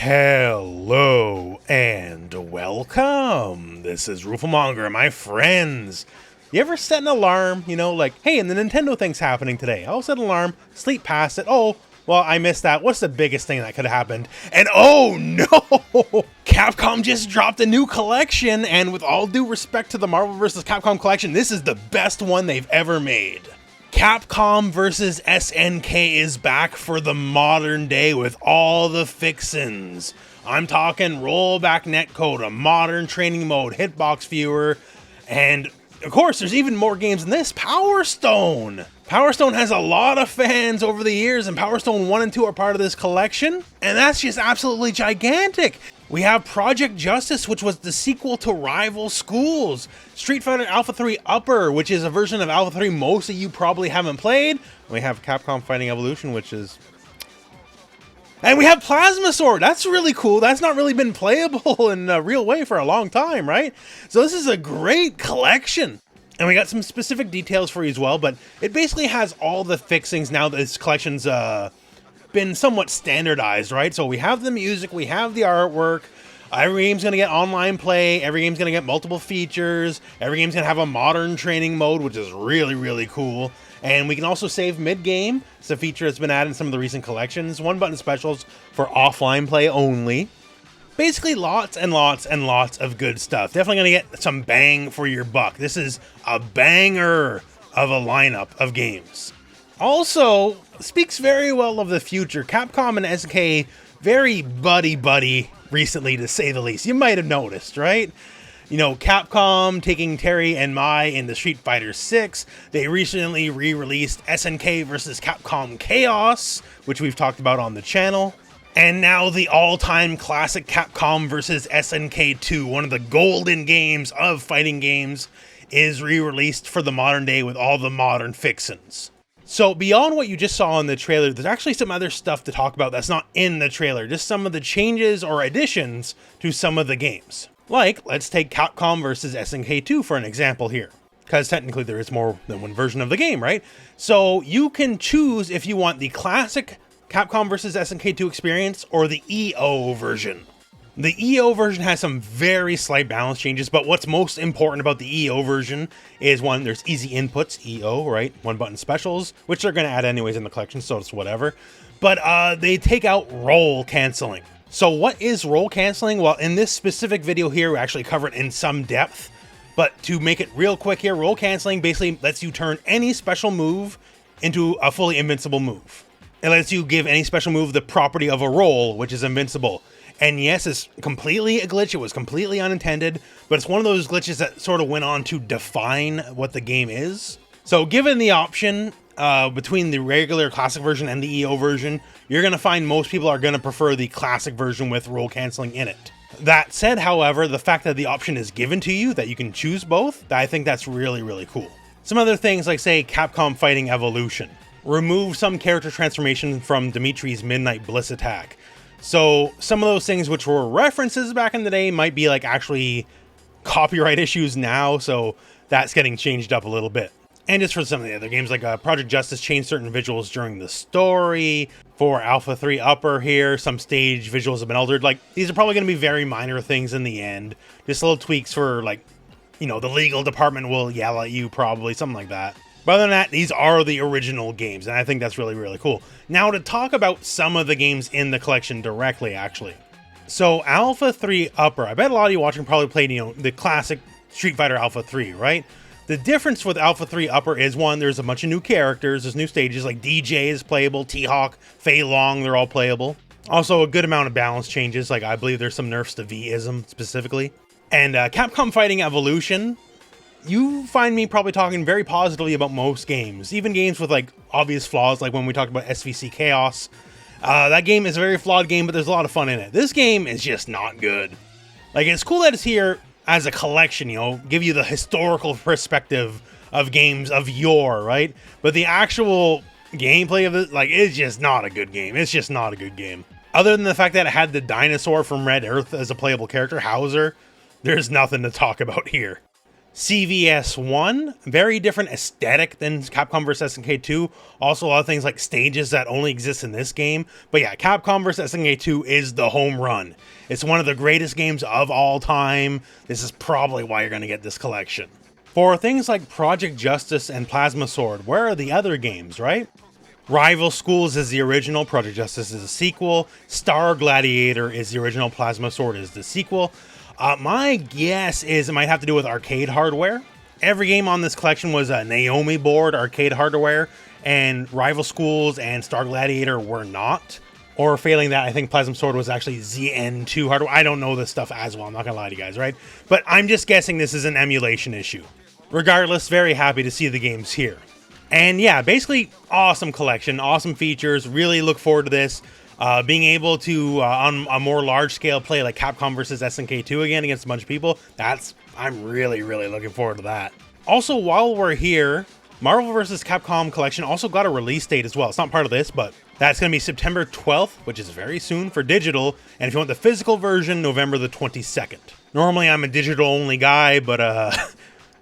Hello and welcome. This is rooflemonger, my friends. You ever set an alarm, like, hey, and the Nintendo thing's happening today. I'll set an alarm, sleep past it. Oh, well, I missed that. What's the biggest thing that could have happened? And oh no! Capcom just dropped a new collection, and with all due respect to the Marvel vs. Capcom collection, this is the best one they've ever made. Capcom vs. SNK is back for the modern day with all the fixins. I'm talking rollback netcode, a modern training mode, hitbox viewer, and of course there's even more games than this, Power Stone. Power Stone has a lot of fans over the years, and Power Stone 1 and 2 are part of this collection, and that's just absolutely gigantic. We have Project Justice, which was the sequel to Rival Schools. Street Fighter Alpha 3 Upper, which is a version of Alpha 3 most of you probably haven't played. We have Capcom Fighting Evolution, which is... And we have Plasma Sword. That's really cool. That's not really been playable in a real way for a long time, right? So this is a great collection. And we got some specific details for you as well, but it basically has all the fixings now that this collection's been somewhat standardized, right? So we have the music, we have the artwork, every game's going to get online play, every game's going to get multiple features, every game's going to have a modern training mode, which is really, really cool. And we can also save mid-game. It's a feature that's been added in some of the recent collections. One-button specials for offline play only. Basically lots and lots and lots of good stuff. Definitely going to get some bang for your buck. This is a banger of a lineup of games. Also, speaks very well of the future. Capcom and SNK very buddy-buddy recently, to say the least. You might have noticed, right? Capcom taking Terry and Mai in the Street Fighter 6. They recently re-released SNK vs. Capcom Chaos, which we've talked about on the channel. And now the all-time classic Capcom vs. SNK 2, one of the golden games of fighting games, is re-released for the modern day with all the modern fixins. So beyond what you just saw in the trailer, there's actually some other stuff to talk about that's not in the trailer, just some of the changes or additions to some of the games. Like, let's take Capcom vs. SNK 2 for an example here, because technically there is more than one version of the game, right? So you can choose if you want the classic Capcom vs. SNK 2 experience or the EO version. The EO version has some very slight balance changes, but what's most important about the EO version is, one, there's easy inputs, EO, right? One button specials, which they're going to add anyways in the collection, so it's whatever. But they take out roll canceling. So what is roll canceling? Well, in this specific video here, we actually cover it in some depth. But to make it real quick here, roll canceling basically lets you turn any special move into a fully invincible move. It lets you give any special move the property of a roll, which is invincible. And yes, it's completely a glitch. It was completely unintended, but it's one of those glitches that sort of went on to define what the game is. So given the option between the regular classic version and the EO version, you're going to find most people are going to prefer the classic version with roll canceling in it. That said, however, the fact that the option is given to you, that you can choose both, I think that's really, really cool. Some other things like, say, Capcom Fighting Evolution. Remove some character transformation from Dimitri's Midnight Bliss attack. So some of those things which were references back in the day might be like actually copyright issues now, so that's getting changed up a little bit. And just for some of the other games, like Project Justice changed certain visuals during the story. For Alpha 3 Upper here, some stage visuals have been altered. Like, these are probably going to be very minor things in the end. Just little tweaks for, like, the legal department will yell at you probably, something like that. But other than that, these are the original games, and I think that's really, really cool. Now, to talk about some of the games in the collection directly, actually. So, Alpha 3 Upper, I bet a lot of you watching probably played, the classic Street Fighter Alpha 3, right? The difference with Alpha 3 Upper is, one, there's a bunch of new characters, there's new stages, like DJ is playable, T-Hawk, Fei Long, they're all playable. Also, a good amount of balance changes, like I believe there's some nerfs to V-ism, specifically. And Capcom Fighting Evolution, you find me probably talking very positively about most games, even games with like obvious flaws, like when we talked about SVC Chaos. That game is a very flawed game, but there's a lot of fun in it. This game is just not good. Like, it's cool that it's here as a collection, give you the historical perspective of games of yore, right? But the actual gameplay of it, like, it's just not a good game. It's just not a good game. Other than the fact that it had the dinosaur from Red Earth as a playable character, Hauser, there's nothing to talk about here. CVS 1, very different aesthetic than Capcom vs. SNK 2. Also a lot of things like stages that only exist in this game. But yeah, Capcom vs. SNK 2 is the home run. It's one of the greatest games of all time. This is probably why you're going to get this collection. For things like Project Justice and Plasma Sword, where are the other games, right? Rival Schools is the original, Project Justice is a sequel, Star Gladiator is the original, Plasma Sword is the sequel. My guess is it might have to do with arcade hardware. Every game on this collection was a Naomi board arcade hardware, and Rival Schools and Star Gladiator were not. Or failing that, I think Plasma Sword was actually ZN2 hardware. I don't know this stuff as well, I'm not gonna lie to you guys, right? But I'm just guessing this is an emulation issue. Regardless, very happy to see the games here. And yeah, basically awesome collection, awesome features, really look forward to this. Being able to, on a more large scale, play like Capcom vs. SNK 2 again against a bunch of people, I'm really looking forward to that. Also, while we're here, Marvel vs. Capcom collection also got a release date as well. It's not part of this, but that's going to be September 12th, which is very soon for digital. And if you want the physical version, November the 22nd. Normally, I'm a digital only guy, but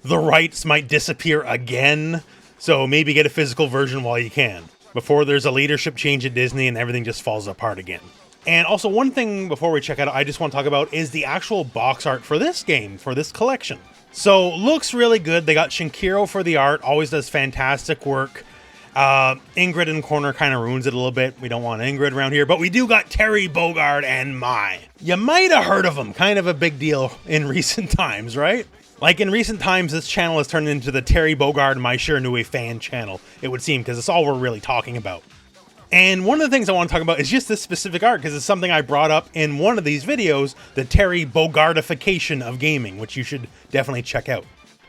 the rights might disappear again. So maybe get a physical version while you can, before there's a leadership change at Disney and everything just falls apart again. And also one thing before we check out, I just want to talk about is the actual box art for this game, for this collection. So looks really good. They got Shinkiro for the art, always does fantastic work. Ingrid in the corner kind of ruins it a little bit. We don't want Ingrid around here, but we do got Terry Bogard and Mai. You might have heard of him, kind of a big deal in recent times, right? Like in recent times, this channel has turned into the Terry Bogard Mai Shiranui fan channel, it would seem, because it's all we're really talking about. And one of the things I want to talk about is just this specific art, because it's something I brought up in one of these videos, the Terry Bogardification of gaming, which you should definitely check out.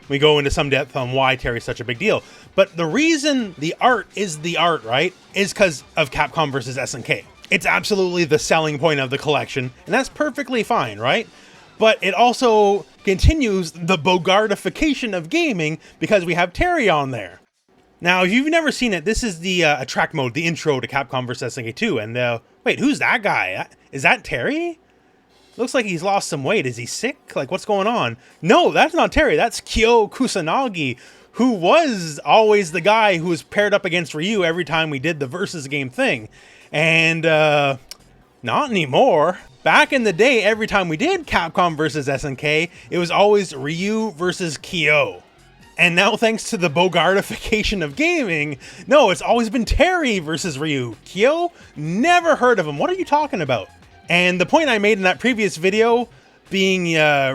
We go into some depth on why Terry's such a big deal. But the reason the art is the art, right, is because of Capcom vs. SNK. It's absolutely the selling point of the collection, and that's perfectly fine, right? But it also continues the Bogardification of gaming because we have Terry on there. Now, if you've never seen it, this is the attract mode, the intro to Capcom vs. SNK 2. And wait, who's that guy? Is that Terry? Looks like he's lost some weight. Is he sick? Like, what's going on? No, that's not Terry. That's Kyo Kusanagi, who was always the guy who was paired up against Ryu every time we did the versus game thing. And not anymore. Back in the day, every time we did Capcom vs. SNK, it was always Ryu versus Kyo. And now, thanks to the Bogardification of gaming, no, it's always been Terry versus Ryu. Kyo? Never heard of him. What are you talking about? And the point I made in that previous video, being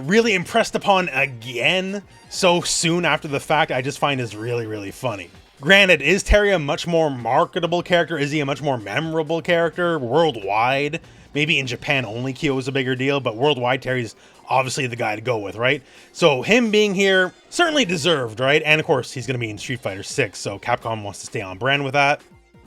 really impressed upon again so soon after the fact, I just find is really funny. Granted, is Terry a much more marketable character? Is he a much more memorable character worldwide? Maybe in Japan only Kyo is a bigger deal, but worldwide Terry's obviously the guy to go with, right? So him being here, certainly deserved, right? And of course, he's going to be in Street Fighter 6, so Capcom wants to stay on brand with that.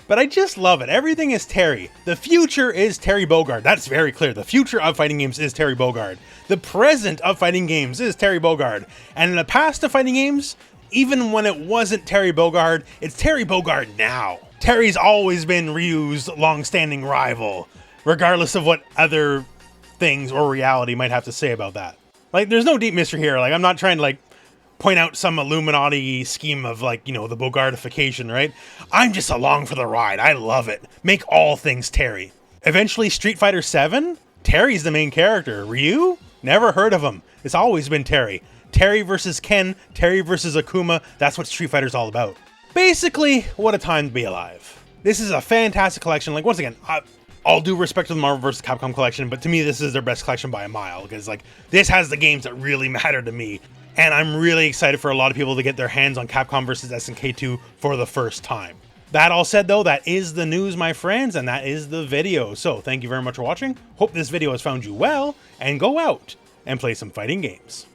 But I just love it. Everything is Terry. The future is Terry Bogard. That's very clear. The future of fighting games is Terry Bogard. The present of fighting games is Terry Bogard. And in the past of fighting games, even when it wasn't Terry Bogard, it's Terry Bogard now. Terry's always been Ryu's long-standing rival, regardless of what other things or reality might have to say about that. Like, there's no deep mystery here. Like, I'm not trying to, like, point out some Illuminati scheme of, like, you know, the Bogardification, right? I'm just along for the ride. I love it. Make all things Terry. Eventually, Street Fighter 7? Terry's the main character. Ryu? Never heard of him. It's always been Terry. Terry versus Ken, Terry versus Akuma. That's what Street Fighter's all about. Basically, what a time to be alive. This is a fantastic collection. Like, once again, all due respect to the Marvel vs. Capcom collection, but to me, this is their best collection by a mile, because, like, this has the games that really matter to me. And I'm really excited for a lot of people to get their hands on Capcom vs. SNK 2 for the first time. That all said, though, that is the news, my friends, and that is the video. So thank you very much for watching. Hope this video has found you well, and go out and play some fighting games.